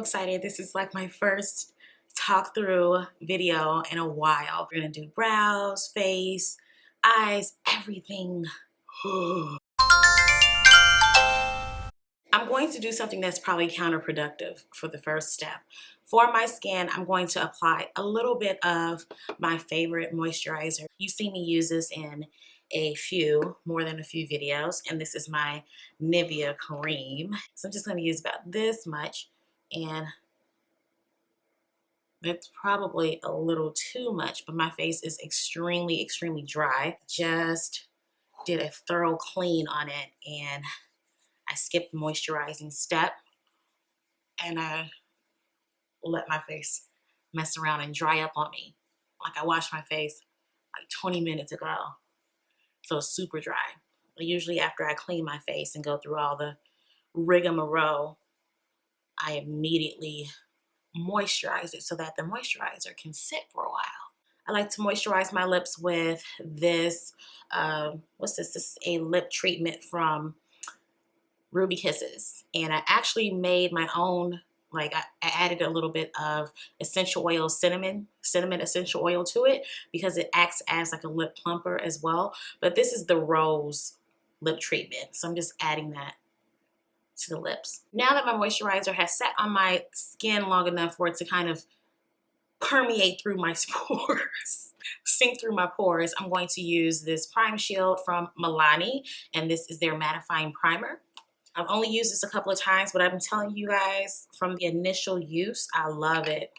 excited. This is like my first talk through video in a while. We're gonna do brows, face, eyes, everything. I'm going to do something that's probably counterproductive for the first step. For my skin, I'm going to apply a little bit of my favorite moisturizer. You've seen me use this in more than a few videos, and this is my Nivea cream. So I'm just going to use about this much, and it's probably a little too much, but my face is extremely dry. Just did a thorough clean on it, and I skipped the moisturizing step, and I let my face mess around and dry up on me. Like, I washed my face like 20 minutes ago, so it's super dry. But usually after I clean my face and go through all the rigmarole, I immediately moisturize it so that the moisturizer can sit for a while. I like to moisturize my lips with this, what's this? This is a lip treatment from Ruby Kisses. And I actually made my own, like I added a little bit of essential oil, cinnamon essential oil to it because it acts as like a lip plumper as well. But this is the rose lip treatment. So I'm just adding that to the lips. Now that my moisturizer has sat on my skin long enough for it to kind of permeate through my pores, sink through my pores, I'm going to use this Prime Shield from Milani, and this is their mattifying primer. I've only used this a couple of times, but I've been telling you guys from the initial use, I love it.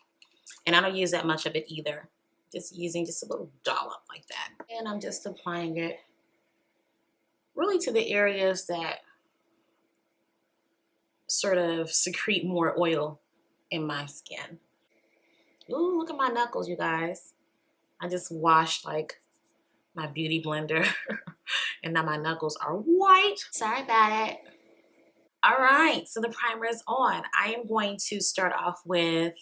And I don't use that much of it either. Just using just a little dollop like that. And I'm just applying it really to the areas that sort of secrete more oil in my skin. Ooh, look at my knuckles, you guys. I just washed like my beauty blender and now my knuckles are white. Sorry about it. All right, so the primer is on. I am going to start off with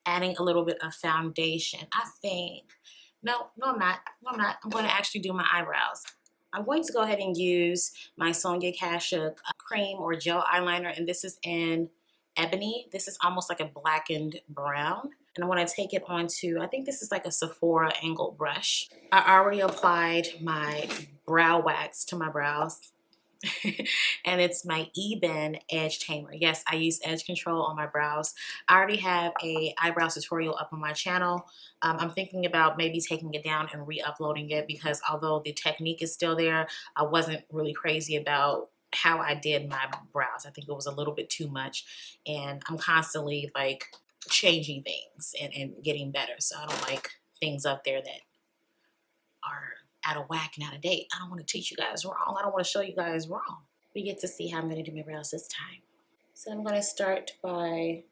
adding a little bit of foundation. I think, no, I'm not. I'm going to actually do my eyebrows. I'm going to go ahead and use my Sonia Kashuk cream or gel eyeliner, and this is in Ebony. This is almost like a blackened brown. And I want to take it onto, I think this is like a Sephora angled brush. I already applied my brow wax to my brows. And it's my Eben Edge Tamer. Yes, I use edge control on my brows. I already have a eyebrow tutorial up on my channel. I'm thinking about maybe taking it down and re-uploading it because although the technique is still there, I wasn't really crazy about how I did my brows. I think it was a little bit too much, and I'm constantly like changing things and getting better. So I don't like things up there that are out of whack and out of date. I don't want to teach you guys wrong. I don't want to show you guys wrong. We get to see how I'm going to do my brows this time. So I'm going to start by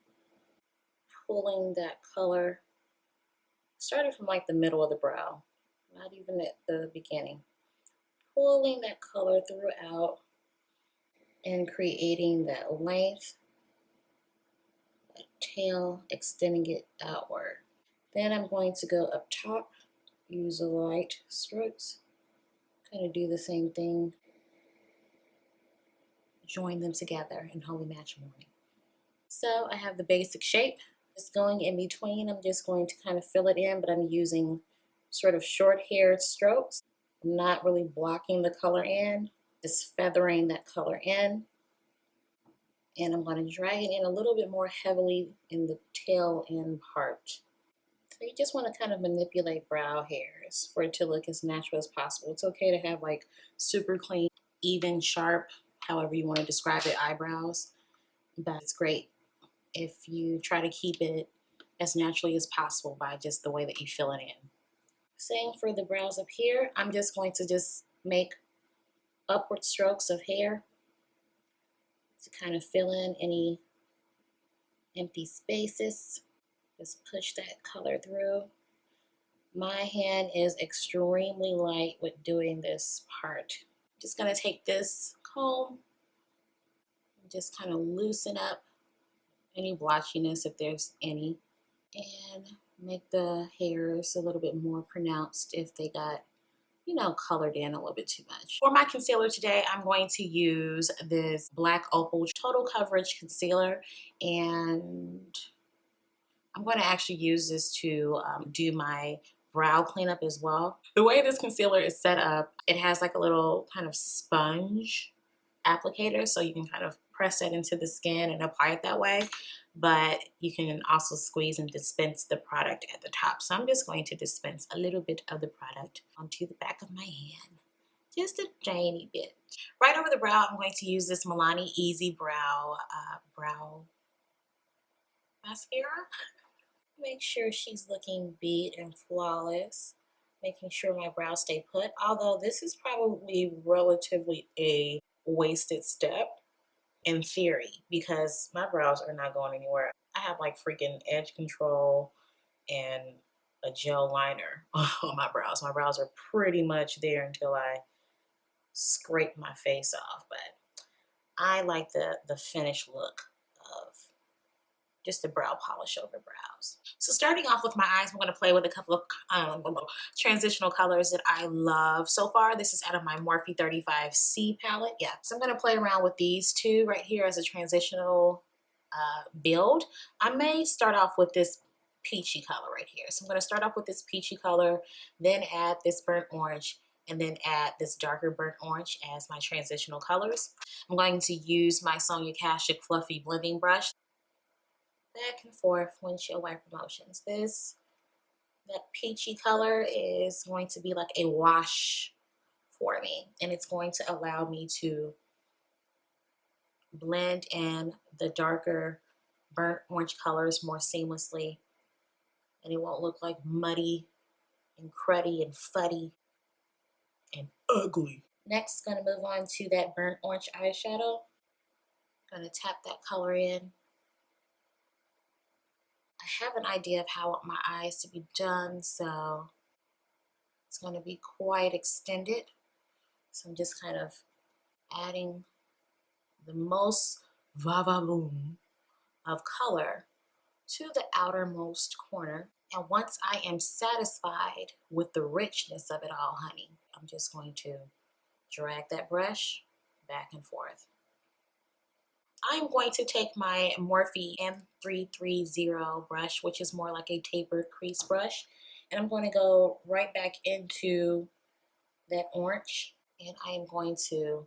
pulling that color, starting from like the middle of the brow, not even at the beginning. Pulling that color throughout and creating that length, that tail, extending it outward. Then I'm going to go up top, use the light strokes, kind of do the same thing, join them together in holy matrimony. So I have the basic shape. Just going in between, I'm just going to kind of fill it in, but I'm using sort of short-haired strokes. I'm not really blocking the color in, just feathering that color in. And I'm going to drag it in a little bit more heavily in the tail end part. So you just want to kind of manipulate brow hairs for it to look as natural as possible. It's okay to have like super clean, even, sharp, however you want to describe it, eyebrows. But it's great if you try to keep it as naturally as possible by just the way that you fill it in. Same for the brows up here. I'm just going to just make upward strokes of hair to kind of fill in any empty spaces. Just push that color through. My hand is extremely light with doing this part. Just gonna take this comb and just kind of loosen up any blotchiness if there's any, and make the hairs a little bit more pronounced if they got you know, colored in a little bit too much. For my concealer today, I'm going to use this Black Opal Total Coverage Concealer, and I'm going to actually use this to do my brow cleanup as well. The way this concealer is set up, it has like a little kind of sponge applicator, so you can kind of press it into the skin and apply it that way, but you can also squeeze and dispense the product at the top. So I'm just going to dispense a little bit of the product onto the back of my hand, just a tiny bit. Right over the brow, I'm going to use this Milani Easy Brow brow mascara. Make sure she's looking beat and flawless, making sure my brows stay put, although this is probably relatively a wasted step in theory because my brows are not going anywhere. I have like freaking edge control and a gel liner on my brows. My brows are pretty much there until I scrape my face off, but I like the finished look of just the brow polish over brows. So starting off with my eyes, I'm going to play with a couple of transitional colors that I love so far. This is out of my Morphe 35C palette. Yeah, so I'm going to play around with these two right here as a transitional build. I may start off with this peachy color right here. So I'm going to start off with this peachy color, then add this burnt orange, and then add this darker burnt orange as my transitional colors. I'm going to use my Sonia Kashuk Fluffy Blending Brush. Back and forth windshield wiper motions. That peachy color is going to be like a wash for me, and it's going to allow me to blend in the darker burnt orange colors more seamlessly, and it won't look like muddy and cruddy and fuddy and ugly. Next, going to move on to that burnt orange eyeshadow. Going to tap that color in. I have an idea of how I want my eyes to be done, so it's going to be quite extended. So I'm just kind of adding the most va-va-voom of color to the outermost corner. And once I am satisfied with the richness of it all, honey, I'm just going to drag that brush back and forth. I'm going to take my Morphe M330 brush, which is more like a tapered crease brush, and I'm going to go right back into that orange, and I am going to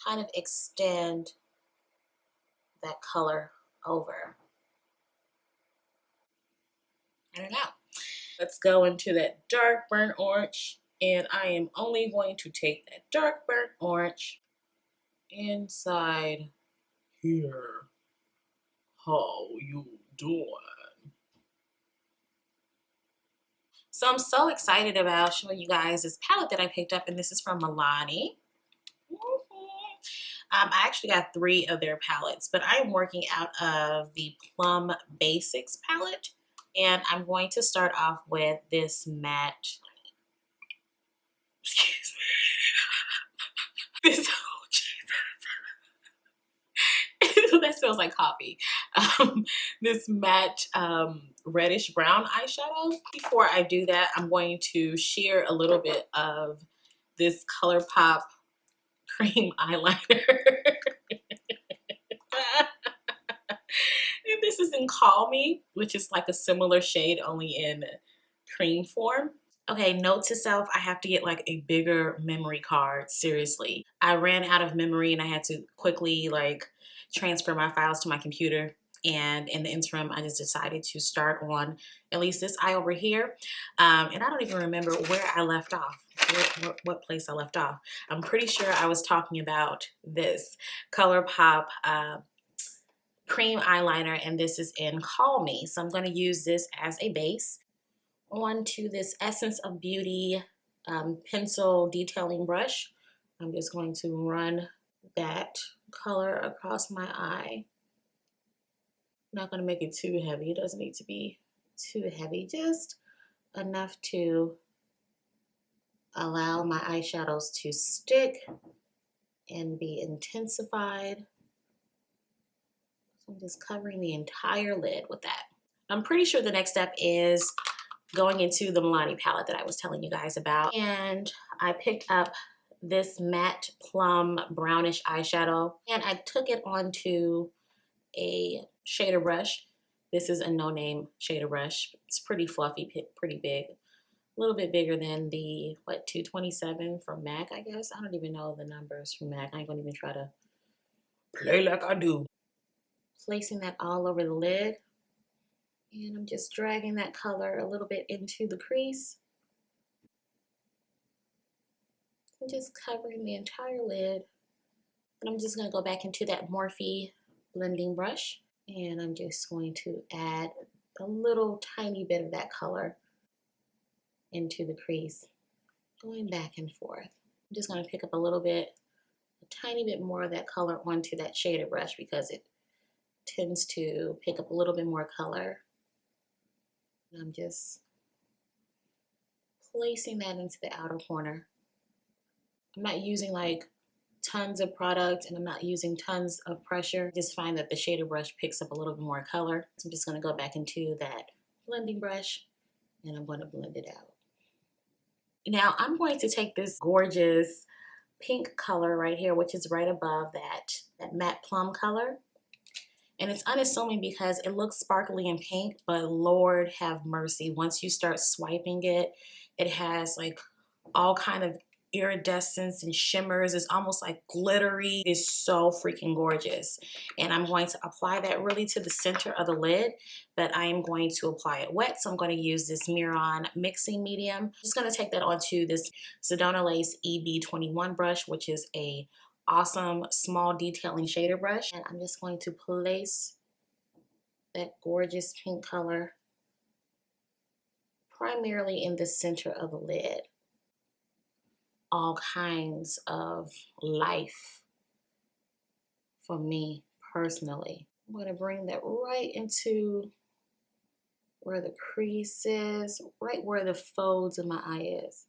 kind of extend that color over. I don't know. Let's go into that dark burnt orange, and I am only going to take that dark burnt orange inside here. How you doing? So I'm so excited about showing you guys this palette that I picked up, and this is from Milani. I actually got 3 of their palettes, but I'm working out of the Plum Basics palette, and I'm going to start off with this matte. Excuse me. This that smells like coffee. This matte reddish brown eyeshadow. Before I do that, I'm going to share a little bit of this ColourPop cream eyeliner. And this is in Call Me, which is like a similar shade, only in cream form. Okay, note to self, I have to get like a bigger memory card, seriously. I ran out of memory and I had to quickly like transfer my files to my computer. And in the interim, I just decided to start on at least this eye over here. And I don't even remember where I left off, what place I left off. I'm pretty sure I was talking about this ColourPop cream eyeliner, and this is in Call Me. So I'm going to use this as a base onto this Essence of Beauty pencil detailing brush. I'm just going to run that color across my eye. I'm not going to make it too heavy. It doesn't need to be too heavy, just enough to allow my eyeshadows to stick and be intensified. So I'm just covering the entire lid with that. I'm pretty sure the next step is going into the Milani palette that I was telling you guys about. And I picked up this matte plum brownish eyeshadow, and I took it onto a shader brush. This is a no-name shader brush. It's pretty fluffy, pretty big. A little bit bigger than the, what, 227 from MAC, I guess. I don't even know the numbers from MAC. I ain't gonna even try to play like I do. Placing that all over the lid. And I'm just dragging that color a little bit into the crease. I'm just covering the entire lid. And I'm just gonna go back into that Morphe blending brush. And I'm just going to add a little tiny bit of that color into the crease, going back and forth. I'm just gonna pick up a tiny bit more of that color onto that shader brush because it tends to pick up a little bit more color. And I'm just placing that into the outer corner. I'm not using like tons of product and I'm not using tons of pressure. I just find that the shader brush picks up a little bit more color. So I'm just gonna go back into that blending brush and I'm gonna blend it out. Now I'm going to take this gorgeous pink color right here, which is right above that matte plum color. And it's unassuming because it looks sparkly and pink, but Lord have mercy. Once you start swiping it, it has like all kind of iridescence and shimmers. It's almost like glittery. It's so freaking gorgeous. And I'm going to apply that really to the center of the lid, but I am going to apply it wet. So I'm going to use this Miron mixing medium. I'm just going to take that onto this Sedona Lace EB21 brush, which is a awesome small detailing shader brush. And I'm just going to place that gorgeous pink color primarily in the center of the lid. All kinds of life for me personally. I'm going to bring that right into where the crease is, right where the folds of my eye is.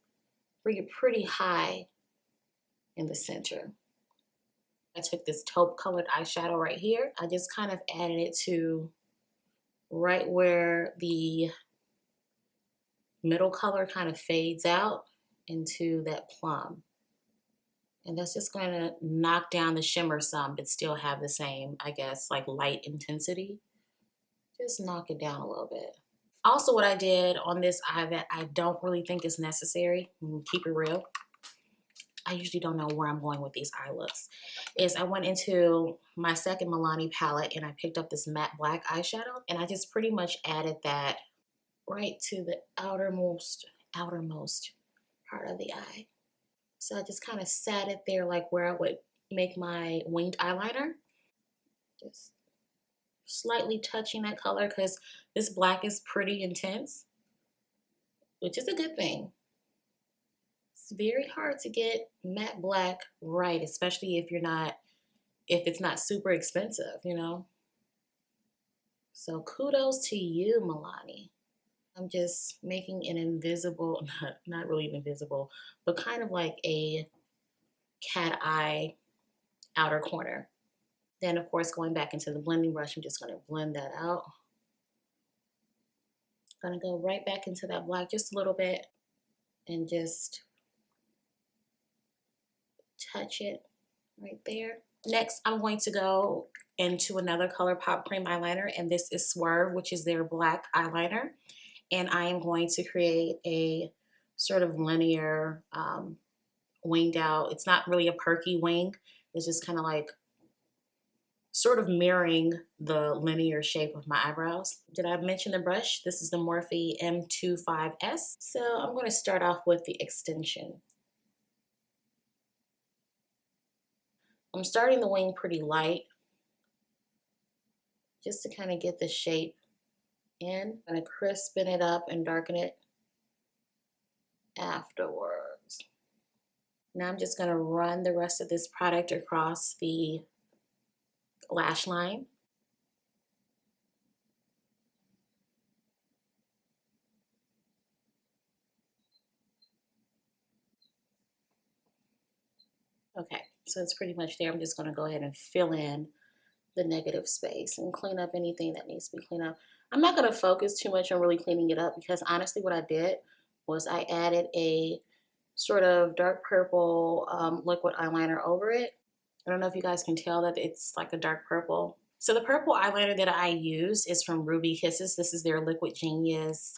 Bring it pretty high in the center. I took this taupe colored eyeshadow right here. I just kind of added it to right where the middle color kind of fades out into that plum. And that's just going to knock down the shimmer some, but still have the same, I guess, like light intensity. Just knock it down a little bit. Also, what I did on this eye that I don't really think is necessary, keep it real, I usually don't know where I'm going with these eye looks, is I went into my second Milani palette and I picked up this matte black eyeshadow and I just pretty much added that right to the outermost part of the eye. So I just kind of sat it there like where I would make my winged eyeliner. Just slightly touching that color because this black is pretty intense, which is a good thing. It's very hard to get matte black right, especially if it's not super expensive, you know? So kudos to you, Milani. I'm just making an invisible, not really invisible, but kind of like a cat eye outer corner. Then of course, going back into the blending brush, I'm just gonna blend that out. Gonna go right back into that black just a little bit and just touch it right there. Next, I'm going to go into another color pop cream eyeliner, and this is Swerve, which is their black eyeliner. And I am going to create a sort of linear winged out. It's not really a perky wing. It's just kind of like sort of mirroring the linear shape of my eyebrows. Did I mention the brush? This is the Morphe M25S. So I'm going to start off with the extension. I'm starting the wing pretty light just to kind of get the shape in. I'm going to crispen it up and darken it afterwards. Now I'm just going to run the rest of this product across the lash line. Okay, so it's pretty much there. I'm just going to go ahead and fill in the negative space and clean up anything that needs to be cleaned up. I'm not going to focus too much on really cleaning it up because honestly what I did was I added a sort of dark purple liquid eyeliner over it. I don't know if you guys can tell that it's like a dark purple. So the purple eyeliner that I use is from Ruby Kisses. This is their Liquid Genius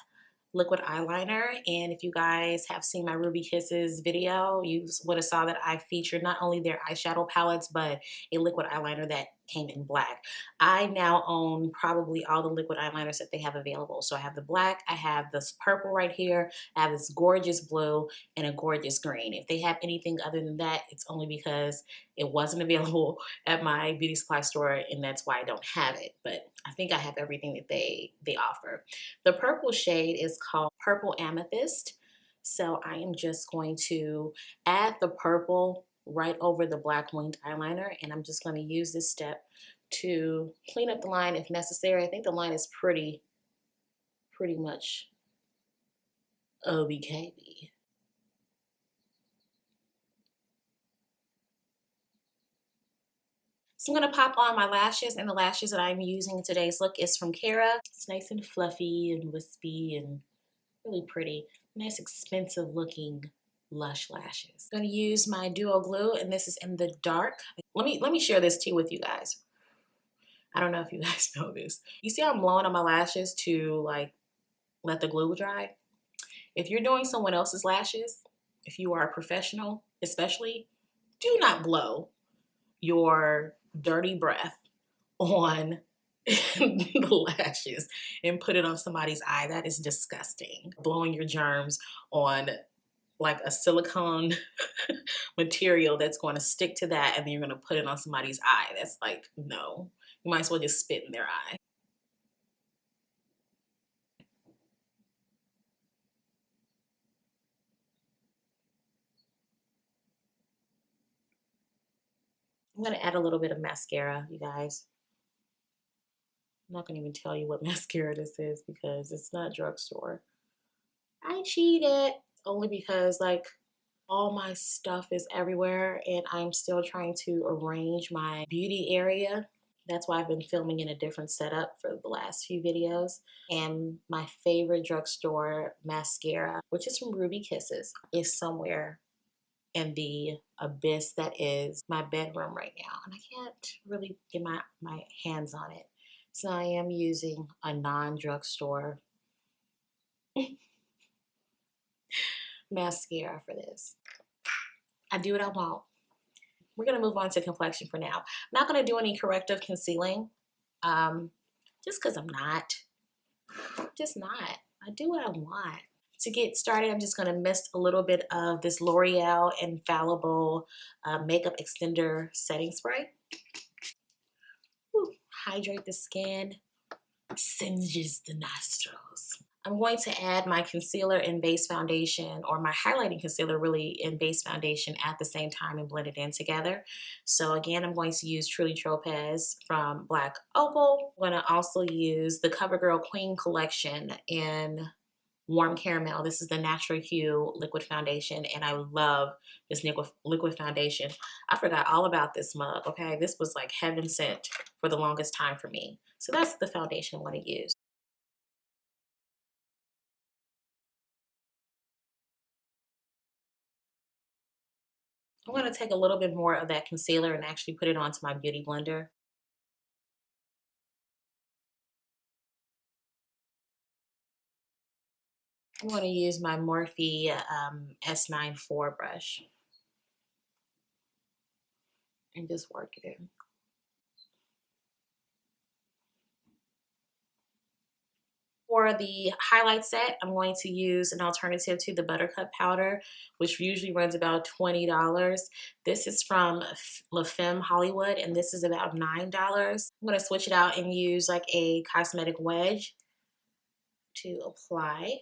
liquid eyeliner, and if you guys have seen my Ruby Kisses video, you would have saw that I featured not only their eyeshadow palettes but a liquid eyeliner that came in black. I now own probably all the liquid eyeliners that they have available. So I have the black, I have this purple right here, I have this gorgeous blue, and a gorgeous green. If they have anything other than that, it's only because it wasn't available at my beauty supply store, and that's why I don't have it. But I think I have everything that they offer. The purple shade is called Purple Amethyst. So I am just going to add the purple right over the black winged eyeliner, and I'm just going to use this step to clean up the line if necessary. I think the line is pretty much OBKB. So I'm going to pop on my lashes, and the lashes that I'm using in today's look is from Kara. It's nice and fluffy and wispy and really pretty. Nice expensive looking lush lashes. I'm going to use my Duo Glue, and this is in the dark. Let me share this too with you guys. I don't know if you guys know this. You see how I'm blowing on my lashes to like let the glue dry? If you're doing someone else's lashes, if you are a professional especially, do not blow your dirty breath on the lashes and put it on somebody's eye. That is disgusting. Blowing your germs on like a silicone material that's going to stick to that, and then you're going to put it on somebody's eye. That's like, no. You might as well just spit in their eye. I'm going to add a little bit of mascara, you guys. I'm not going to even tell you what mascara this is because it's not drugstore. I cheated only because like all my stuff is everywhere and I'm still trying to arrange my beauty area. That's why I've been filming in a different setup for the last few videos. And my favorite drugstore mascara, which is from Ruby Kisses, is somewhere in the abyss that is my bedroom right now. And I can't really get my hands on it. So I am using a non-drugstore mascara for this. I do what I want. We're going to move on to complexion for now. I'm not going to do any corrective concealing just because I'm not. Just not. I do what I want. To get started, I'm just going to mist a little bit of this L'Oreal Infallible Makeup Extender Setting Spray. Ooh, hydrate the skin, singes the nostrils. I'm going to add my concealer and base foundation, or my highlighting concealer really and base foundation at the same time and blend it in together. So again, I'm going to use Truly Topaz from Black Opal. I'm going to also use the CoverGirl Queen Collection in Warm Caramel. This is the Natural Hue liquid foundation, and I love this liquid foundation. I forgot all about this mug, okay? This was like heaven sent for the longest time for me. So that's the foundation I'm going to use. I'm going to take a little bit more of that concealer and actually put it onto my beauty blender. I'm going to use my Morphe S94 brush and just work it in. For the highlight set, I'm going to use an alternative to the Buttercup powder, which usually runs about $20. This is from La Femme Hollywood, and this is about $9. I'm going to switch it out and use like a cosmetic wedge to apply.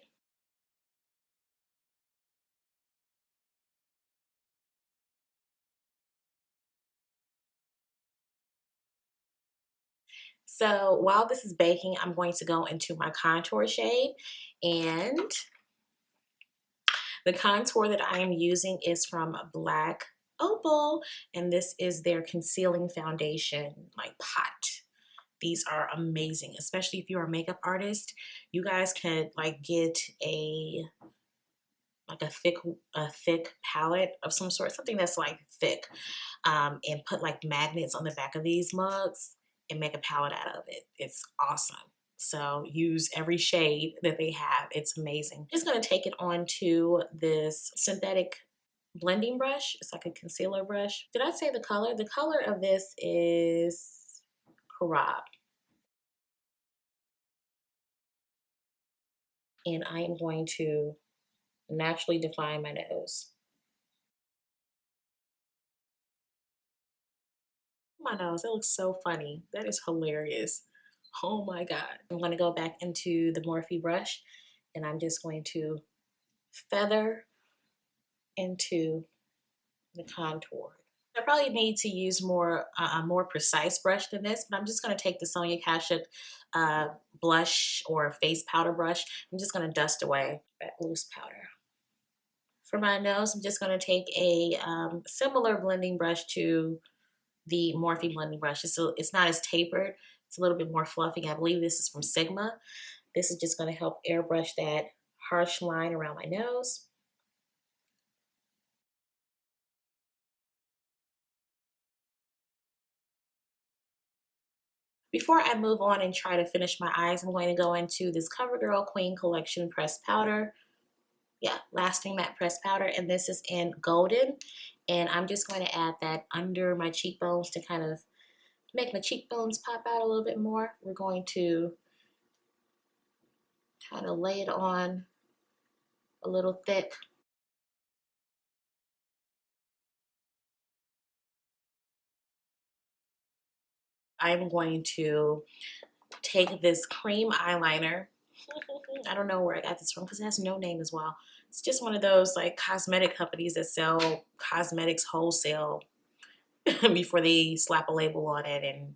So while this is baking, I'm going to go into my contour shade, and the contour that I am using is from Black Opal, and this is their concealing foundation like pot. These are amazing, especially if you're a makeup artist. You guys could like get a like a thick palette of some sort, something that's like thick, and put like magnets on the back of these mugs and make a palette out of it. It's awesome. So use every shade that they have. It's amazing. Just gonna take it onto this synthetic blending brush. It's like a concealer brush. Did I say the color? The color of this is Karab. And I am going to naturally define my nose. My nose, that looks so funny. That is hilarious. Oh my God. I'm gonna go back into the Morphe brush and I'm just going to feather into the contour. I probably need to use a more precise brush than this, but I'm just gonna take the Sonia Kashuk blush or face powder brush. I'm just gonna dust away that loose powder. For my nose, I'm just gonna take a similar blending brush to the Morphe blending brush. It's not as tapered. It's a little bit more fluffy. I believe this is from Sigma. This is just going to help airbrush that harsh line around my nose. Before I move on and try to finish my eyes, I'm going to go into this CoverGirl Queen Collection pressed powder. Yeah, lasting matte pressed powder, and this is in golden. And I'm just going to add that under my cheekbones to kind of make my cheekbones pop out a little bit more. We're going to kind of lay it on a little thick. I'm going to take this cream eyeliner. I don't know where I got this from because it has no name as well. It's just one of those like cosmetic companies that sell cosmetics wholesale before they slap a label on it and,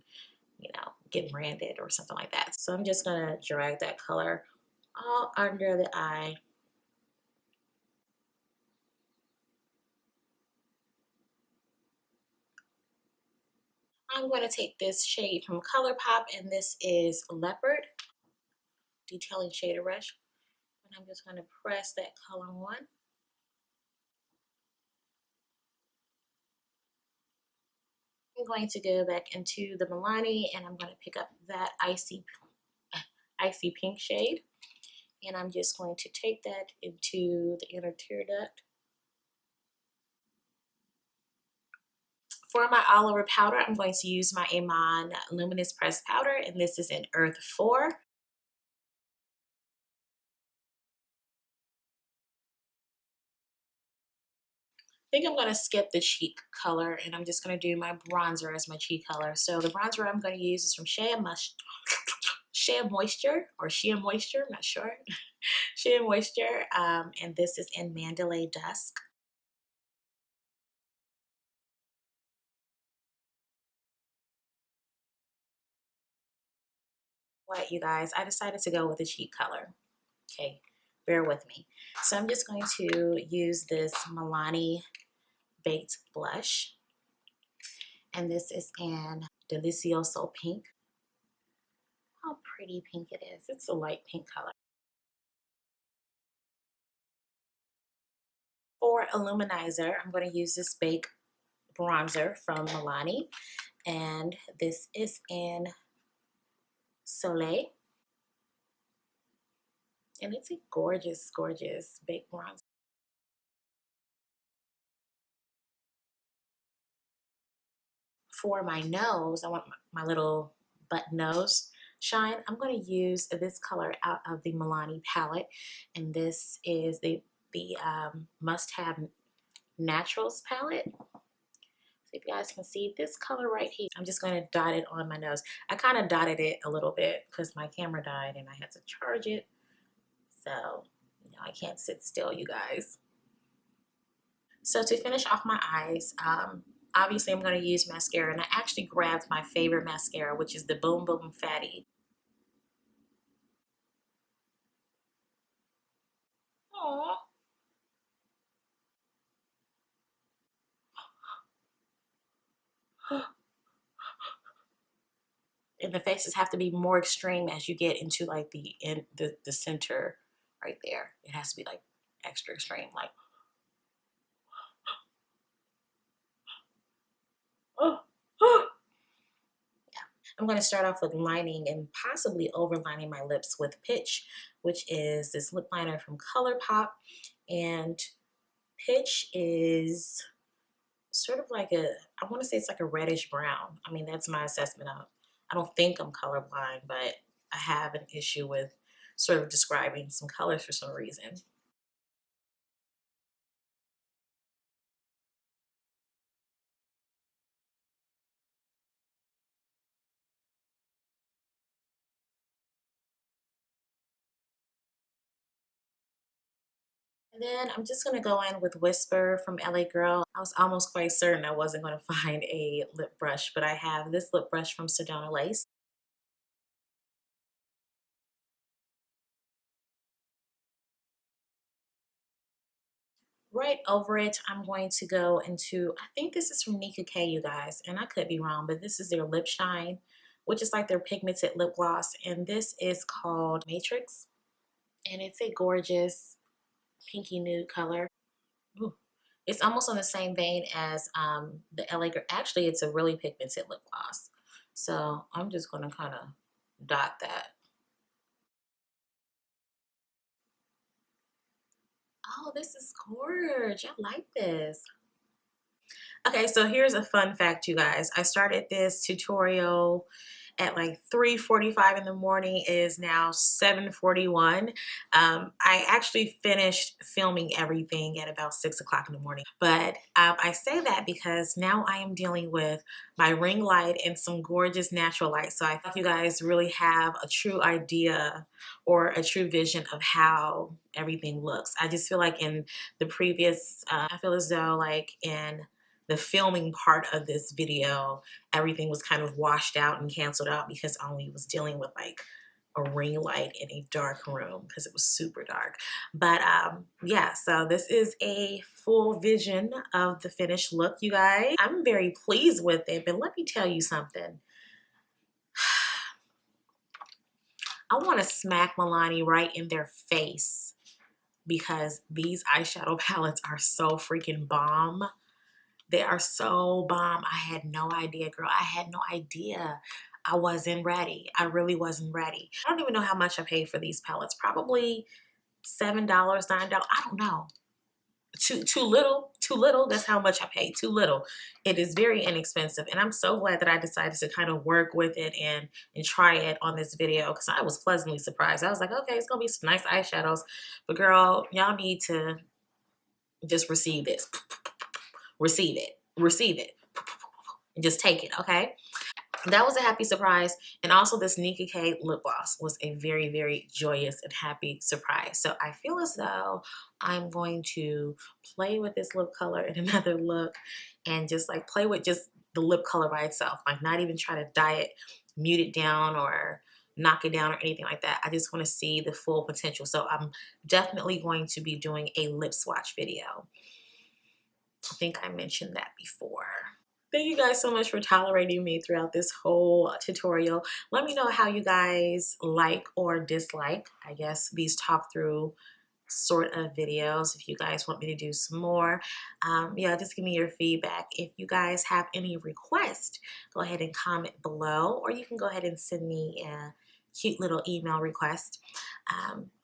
you know, get branded or something like that. So I'm just gonna drag that color all under the eye. I'm going to take this shade from ColourPop, and this is Leopard Detailing Shader Brush. And I'm just going to press that color on. I'm going to go back into the Milani and I'm going to pick up that icy pink shade. And I'm just going to take that into the inner tear duct. For my all over powder, I'm going to use my Iman Luminous Pressed Powder, and this is in Earth 4. I think I'm going to skip the cheek color and I'm just going to do my bronzer as my cheek color. So the bronzer I'm going to use is from Shea Moisture, or Shea Moisture, I'm not sure. Shea Moisture, and this is in Mandalay Dusk. What, you guys? I decided to go with a cheek color. Okay, bear with me. So I'm just going to use this Milani Baked Blush. And this is in Delicioso Pink. How pretty pink it is. It's a light pink color. For Illuminizer, I'm going to use this Bake Bronzer from Milani. And this is in Soleil. And it's a gorgeous, gorgeous Bake Bronzer. For my nose, I want my little butt nose shine. I'm going to use this color out of the Milani palette, and this is the Must Have Naturals palette. So if you guys can see this color right here, I'm just going to dot it on my nose. I kind of dotted it a little bit because my camera died and I had to charge it. So, you know, I can't sit still, you guys. So to finish off my eyes, obviously I'm going to use mascara, and I actually grabbed my favorite mascara, which is the Boom Boom Fatty. Aww. and the faces have to be more extreme as you get into like the center right there. It has to be like extra extreme, like oh, oh. I'm going to start off with lining and possibly overlining my lips with Pitch, which is this lip liner from ColourPop. And Pitch is sort of like I want to say it's like a reddish brown. I mean, that's my assessment of. I don't think I'm colorblind, but I have an issue with sort of describing some colors for some reason. And then I'm just going to go in with Whisper from LA Girl. I was almost quite certain I wasn't going to find a lip brush, but I have this lip brush from Sedona Lace. Right over it, I'm going to go into, I think this is from Nika K, you guys, and I could be wrong, but this is their Lip Shine, which is like their pigmented lip gloss, and this is called Matrix, and it's a gorgeous pinky nude color. Ooh. It's almost on the same vein as the LA Girl. Actually, it's a really pigmented lip gloss, so I'm just going to kind of dot that. Oh, this is gorgeous. I like this. Okay, so here's a fun fact, you guys. I started this tutorial at like 3:45 in the morning. It is now 7:41. I actually finished filming everything at about 6 o'clock in the morning. But I say that because now I am dealing with my ring light and some gorgeous natural light. So I think you guys really have a true idea or a true vision of how everything looks. I just feel like in the previous, I feel as though like in the filming part of this video, everything was kind of washed out and canceled out because I only was dealing with like a ring light in a dark room because it was super dark. But yeah, so this is a full vision of the finished look, you guys. I'm very pleased with it, but let me tell you something. I want to smack Milani right in their face because these eyeshadow palettes are so freaking bomb. They are so bomb. I had no idea, girl. I had no idea. I wasn't ready. I really wasn't ready. I don't even know how much I paid for these palettes. Probably $7, $9. I don't know. Too little. Too little. That's how much I paid. Too little. It is very inexpensive. And I'm so glad that I decided to kind of work with it and try it on this video because I was pleasantly surprised. I was like, okay, it's going to be some nice eyeshadows. But girl, y'all need to just receive this. Receive it. Receive it. And just take it, okay? That was a happy surprise. And also this Nika K lip gloss was a very, very joyous and happy surprise. So I feel as though I'm going to play with this lip color in another look and just like play with just the lip color by itself. Like not even try to dye it, mute it down or knock it down or anything like that. I just want to see the full potential. So I'm definitely going to be doing a lip swatch video. I think I mentioned that before. Thank you guys so much for tolerating me throughout this whole tutorial. Let me know how you guys like or dislike, I guess, these talk through sort of videos. If you guys want me to do some more, yeah, just give me your feedback. If you guys have any requests, go ahead and comment below, or you can go ahead and send me a cute little email request.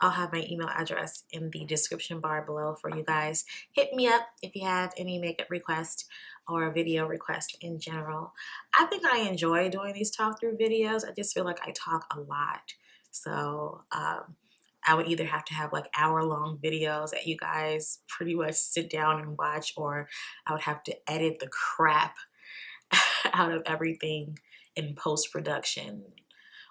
I'll have my email address in the description bar below for you guys. Hit me up if you have any makeup request or a video request in general. I think I enjoy doing these talk through videos. I just feel like I talk a lot. So I would either have to have like hour-long videos that you guys pretty much sit down and watch, or I would have to edit the crap out of everything in post-production,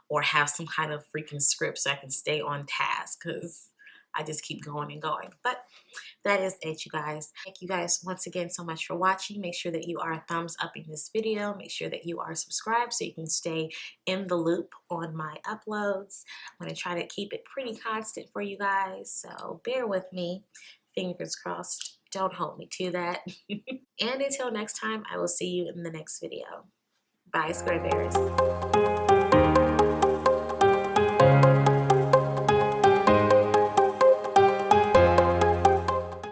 or have some kind of freaking script so I can stay on task because I just keep going and going. But that is it, you guys. Thank you guys once again so much for watching. Make sure that you are thumbs upping this video. Make sure that you are subscribed so you can stay in the loop on my uploads. I'm going to try to keep it pretty constant for you guys, so bear with me. Fingers crossed. Don't hold me to that. And until next time, I will see you in the next video. Bye, Square Bears.